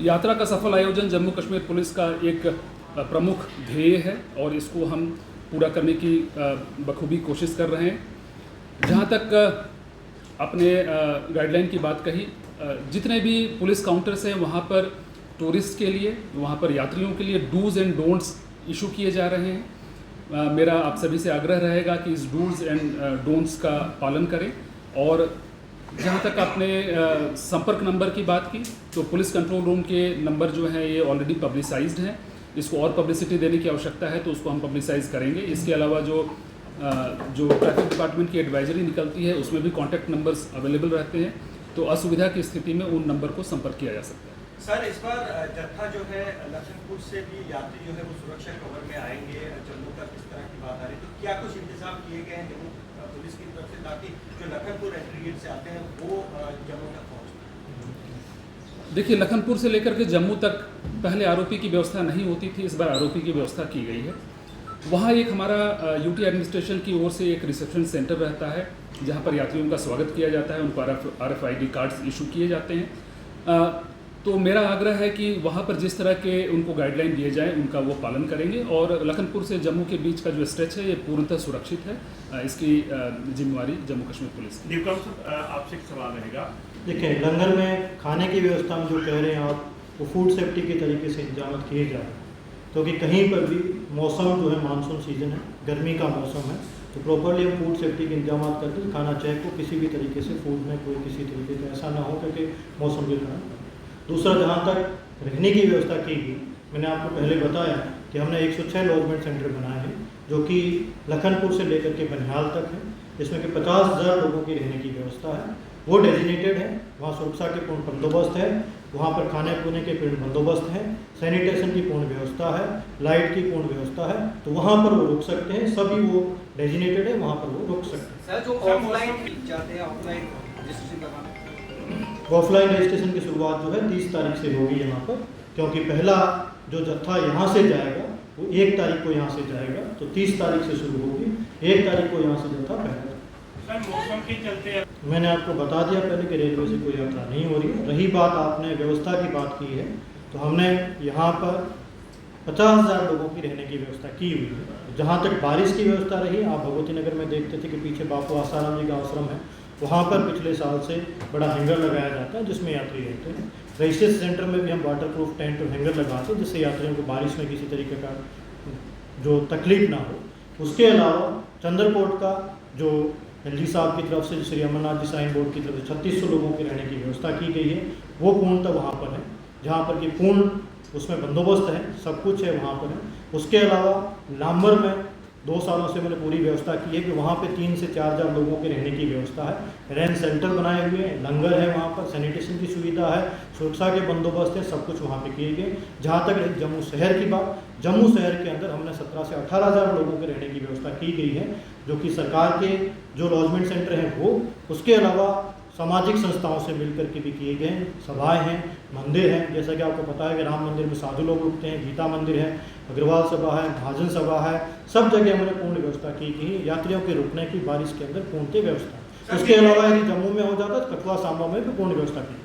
यात्रा का सफल आयोजन जम्मू कश्मीर पुलिस का एक प्रमुख ध्येय है और इसको हम पूरा करने की बखूबी कोशिश कर रहे हैं। जहाँ तक अपने गाइडलाइन की बात कही, जितने भी पुलिस काउंटर्स हैं वहाँ पर टूरिस्ट के लिए, वहाँ पर यात्रियों के लिए डूज़ एंड डोंट्स इशू किए जा रहे हैं। मेरा आप सभी से आग्रह रहेगा कि इस डूज़ एंड डोंट्स का पालन करें। और जहाँ तक आपने संपर्क नंबर की बात की, तो पुलिस कंट्रोल रूम के नंबर जो हैं ये ऑलरेडी पब्लिसाइज्ड हैं। इसको और पब्लिसिटी देने की आवश्यकता है तो उसको हम पब्लिसाइज करेंगे। इसके अलावा जो ट्रैफिक डिपार्टमेंट की एडवाइजरी निकलती है उसमें भी कॉन्टैक्ट नंबर्स अवेलेबल रहते हैं, तो असुविधा की स्थिति में उन नंबर को संपर्क किया जा सकता है। सर, इस बार जत्था जो है लखनपुर से भी यात्री जो है वो सुरक्षा कवर में आएंगे, जम्मू तक इस तरह की बात आ रही है, तो क्या कुछ इंतजाम किए गए हैं जम्मू पुलिस की तरफ से ताकि जो लखनपुर एंट्री गेट से आते हैं वो जम्मू तक पहुँचे? देखिए, लखनपुर से लेकर के जम्मू तक पहले आरोपी की व्यवस्था नहीं होती थी, इस बार आरोपी की व्यवस्था की गई है। वहाँ एक हमारा यूटी एडमिनिस्ट्रेशन की ओर से एक रिसेप्शन सेंटर रहता है जहाँ पर यात्रियों का स्वागत किया जाता है, उनको RFID कार्ड्स इशू किए जाते हैं। तो मेरा आग्रह है कि वहाँ पर जिस तरह के उनको गाइडलाइन दिए जाएं उनका वो पालन करेंगे और लखनपुर से जम्मू के बीच का जो स्ट्रेच है ये पूर्णतः सुरक्षित है। इसकी जिम्मेवारी जम्मू कश्मीर पुलिस की। आपसे एक सवाल रहेगा। देखिए, लंगर में खाने की व्यवस्था में जो कह रहे हैं आप, वो फूड सेफ्टी के तरीके से इंतजाम किए जा रहे हैं, क्योंकि कहीं पर भी मौसम जो है मानसून सीजन है, गर्मी का मौसम है, तो प्रॉपरली हम फूड सेफ्टी के इंतजाम करके खाना चाहे को किसी भी तरीके से फूड में कोई किसी तरीके का ऐसा ना हो क्योंकि मौसम के कारण। दूसरा, जहाँ तक रहने की व्यवस्था की गई, मैंने आपको पहले बताया कि हमने 106 लॉजमेंट सेंटर बनाए हैं जो कि लखनपुर से लेकर के बनिहाल तक है, जिसमें कि 50,000 लोगों की रहने की व्यवस्था है। वो डेजिग्नेटेड है, वहाँ सुरक्षा के पूर्ण बंदोबस्त है, वहाँ पर खाने पीने के पूर्ण बंदोबस्त है, सैनिटेशन की पूर्ण व्यवस्था है, लाइट की पूर्ण व्यवस्था है, तो वहाँ पर वो रुक सकते हैं। सभी वो डेजिग्नेटेड है, वहाँ पर वो रुक सकते हैं। सर, जो ऑफलाइन जाते हैं, ऑफलाइन रजिस्ट्रेशन करवाना, ऑफलाइन रजिस्ट्रेशन की शुरुआत जो है 30 तारीख से होगी यहाँ पर, क्योंकि पहला जो जत्था यहाँ से जाएगा वो 1 तारीख को यहाँ से जाएगा, तो 30 तारीख से शुरू होगी, 1 तारीख को यहाँ से जत्था पहला। सर, मौसम के चलते मैंने आपको बता दिया पहले कि रेलवे से कोई यात्रा नहीं हो रही है। रही बात, आपने व्यवस्था की बात की है, तो हमने यहाँ पर 50,000 लोगों की रहने की व्यवस्था की हुई है। जहाँ तक बारिश की व्यवस्था रही, आप भगवती नगर में देखते थे कि पीछे बापू आसाराम जी का आश्रम है, वहाँ पर पिछले साल से बड़ा हैंगर लगाया जाता है जिसमें यात्री रहते हैं। रजिस्ट्रेशन सेंटर में भी हम वाटरप्रूफ टेंट और हैंगर लगाते हैं जिससे यात्रियों को बारिश में किसी तरीके का जो तकलीफ ना हो। उसके अलावा चंद्रकोट का जो एलजी साहब की तरफ से, श्री अमरनाथ जी साइन बोर्ड की तरफ से 3600 लोगों की रहने की व्यवस्था की गई है, वो पूर्णतः वहाँ पर है, जहाँ पर कि पूर्ण उसमें बंदोबस्त है, सब कुछ है वहाँ पर है। उसके अलावा लांबर में 2 सालों से मैंने पूरी व्यवस्था की है कि वहाँ पे 3 से 4,000 लोगों के रहने की व्यवस्था है। रेंट सेंटर बनाए हुए हैं, लंगर है, वहाँ पर सैनिटेशन की सुविधा है, सुरक्षा के बंदोबस्त है, सब कुछ वहाँ पे किए गए। जहाँ तक रही जम्मू शहर की बात, जम्मू शहर के अंदर हमने 17 से 18,000 लोगों के रहने की व्यवस्था की गई है, जो कि सरकार के जो लॉजमेंट सेंटर हैं वो, उसके अलावा सामाजिक संस्थाओं से मिलकर के भी किए गए हैं। सभाएं हैं, मंदिर हैं, जैसा कि आपको पता है कि राम मंदिर में साधु लोग रुकते हैं, गीता मंदिर है, अग्रवाल सभा है, महाजन सभा है, सब जगह हमने पूर्ण व्यवस्था की गई। यात्रियों के रुकने की बारिश के अंदर पूर्णतः व्यवस्था। उसके अलावा यदि जम्मू में हो जाता तो कठुआ सांबा में भी पूर्ण व्यवस्था की।